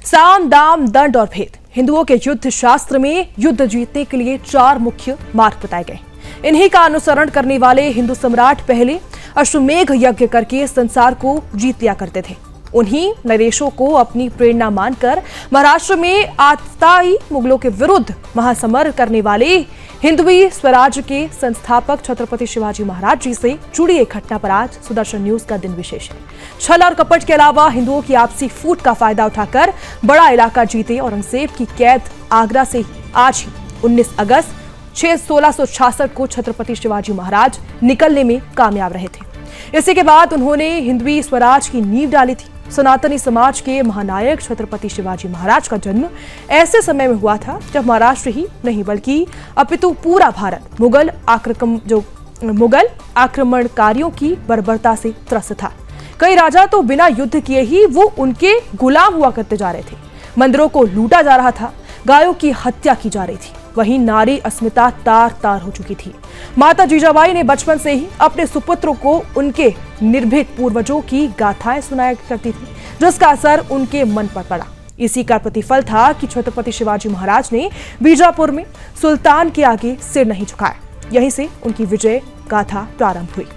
साम, दाम, दंड और भेद। हिंदुओं के युद्ध शास्त्र में युद्ध जीतने के लिए 4 मुख्य मार्ग बताए गए। इन्हीं का अनुसरण करने वाले हिंदू सम्राट पहले अश्वमेघ यज्ञ करके संसार को जीत लिया करते थे। उन्हीं नरेशों को अपनी प्रेरणा मानकर महाराष्ट्र में आताई मुगलों के विरुद्ध महासमर करने वाले हिंदवी स्वराज के संस्थापक छत्रपति शिवाजी महाराज जी से जुड़ी एक घटना पर आज सुदर्शन न्यूज का दिन विशेष है। छल और कपट के अलावा हिंदुओं की आपसी फूट का फायदा उठाकर बड़ा इलाका जीते औरंगजेब की कैद आगरा से आज ही 19 अगस्त 1666 को छत्रपति शिवाजी महाराज निकलने में कामयाब रहे थे। इसी के बाद उन्होंने हिंदवी स्वराज की नींव डाली थी। सनातनी समाज के महानायक छत्रपति शिवाजी महाराज का जन्म ऐसे समय में हुआ था जब महाराष्ट्र ही नहीं बल्कि अपितु पूरा भारत मुगल आक्रमणकारियों की बर्बरता से त्रस्त था। कई राजा तो बिना युद्ध किए ही वो उनके गुलाम हुआ करते जा रहे थे। मंदिरों को लूटा जा रहा था, गायों की हत्या की जा रही थी। वहीं नारी अस्मिता तार तार हो चुकी थी। माता जीजाबाई ने बचपन से ही अपने सुपुत्रों को उनके निर्भीक पूर्वजों की गाथाएं सुनाया करती थी, जिसका असर उनके मन पर पड़ा। इसी का प्रतिफल था कि छत्रपति शिवाजी महाराज ने बीजापुर में सुल्तान के आगे सिर नहीं झुकाया। यहीं से उनकी विजय गाथा प्रारंभ हुई।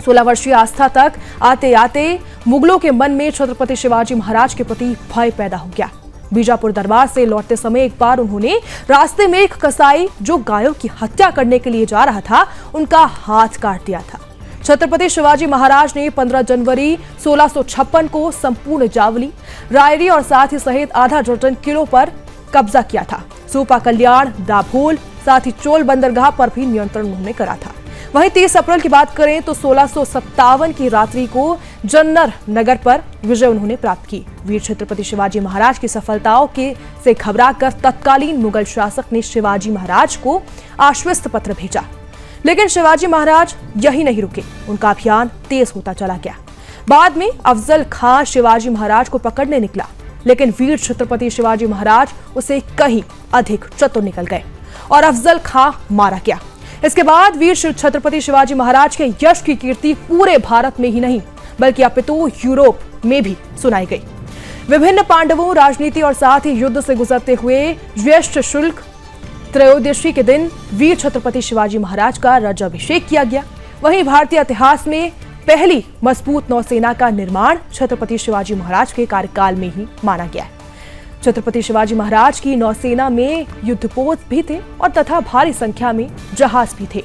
16 वर्षीय आस्था तक आते आते मुगलों के मन में छत्रपति शिवाजी महाराज के प्रति भय पैदा हो गया। बीजापुर दरबार से लौटते समय एक बार उन्होंने रास्ते में एक कसाई जो गायों की हत्या करने के लिए जा रहा था, उनका हाथ काट दिया था। छत्रपति शिवाजी महाराज ने 15 जनवरी 1656 को संपूर्ण जावली, रायरी और साथ ही सहित आधा दर्जन किलो पर कब्जा किया था। सूपा, कल्याण, दाभोल, साथ ही चोल बंदरगाह पर भी नियंत्रण उन्होंने करा था। वहीं 30 अप्रैल की बात करें तो 1657 की रात्रि को जन्नर नगर पर विजय उन्होंने प्राप्त की। वीर छत्रपति शिवाजी महाराज की सफलताओं से घबराकर तत्कालीन मुगल शासक ने शिवाजी महाराज को आश्वस्त पत्र भेजा, लेकिन शिवाजी महाराज यही नहीं रुके। उनका अभियान तेज होता चला गया। बाद में अफजल खां शिवाजी महाराज को पकड़ने निकला, लेकिन वीर छत्रपति शिवाजी महाराज उसे कहीं अधिक चतुर निकल गए और अफजल खां मारा गया। इसके बाद वीर छत्रपति शिवाजी महाराज के यश की कीर्ति पूरे भारत में ही नहीं बल्कि अपितु यूरोप में भी सुनाई गई। विभिन्न पांडवों, राजनीति और साथ ही युद्ध से गुजरते हुए ज्येष्ठ शुक्ल त्रयोदशी के दिन वीर छत्रपति शिवाजी महाराज का राज्याभिषेक किया गया। वहीं भारतीय इतिहास में पहली मजबूत नौसेना का निर्माण छत्रपति शिवाजी महाराज के कार्यकाल में ही माना गया है। छत्रपति शिवाजी महाराज की नौसेना में युद्धपोत भी थे और तथा भारी संख्या में जहाज भी थे।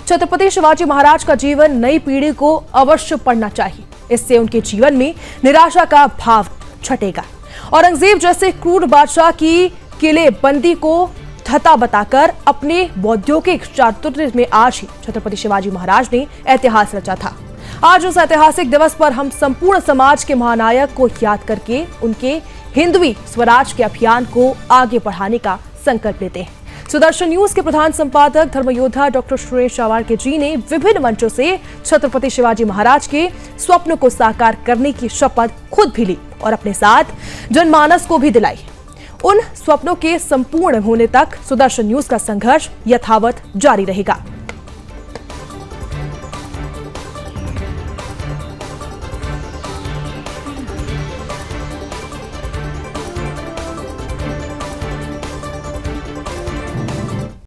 छत्रपति शिवाजी महाराज का जीवन नई पीढ़ी को अवश्य पढ़ना चाहिए। इससे उनके जीवन में निराशा का भाव छटेगा। औरंगजेब जैसे क्रूर बादशाह की किले बंदी को धता बताकर अपने औद्योगिक चातुर्य में आज ही छत्रपति शिवाजी महाराज ने इतिहास रचा था। आज उस ऐतिहासिक दिवस पर हम संपूर्ण समाज के महानायक को याद करके उनके हिंदवी स्वराज के अभियान को आगे बढ़ाने का संकल्प लेते हैं। सुदर्शन न्यूज के प्रधान संपादक धर्मयोद्धा डॉक्टर सुरेश चावाड़के जी ने विभिन्न मंचों से छत्रपति शिवाजी महाराज के स्वप्न को साकार करने की शपथ खुद भी ली और अपने साथ जनमानस को भी दिलाई। उन स्वप्नों के संपूर्ण होने तक सुदर्शन न्यूज का संघर्ष यथावत जारी रहेगा।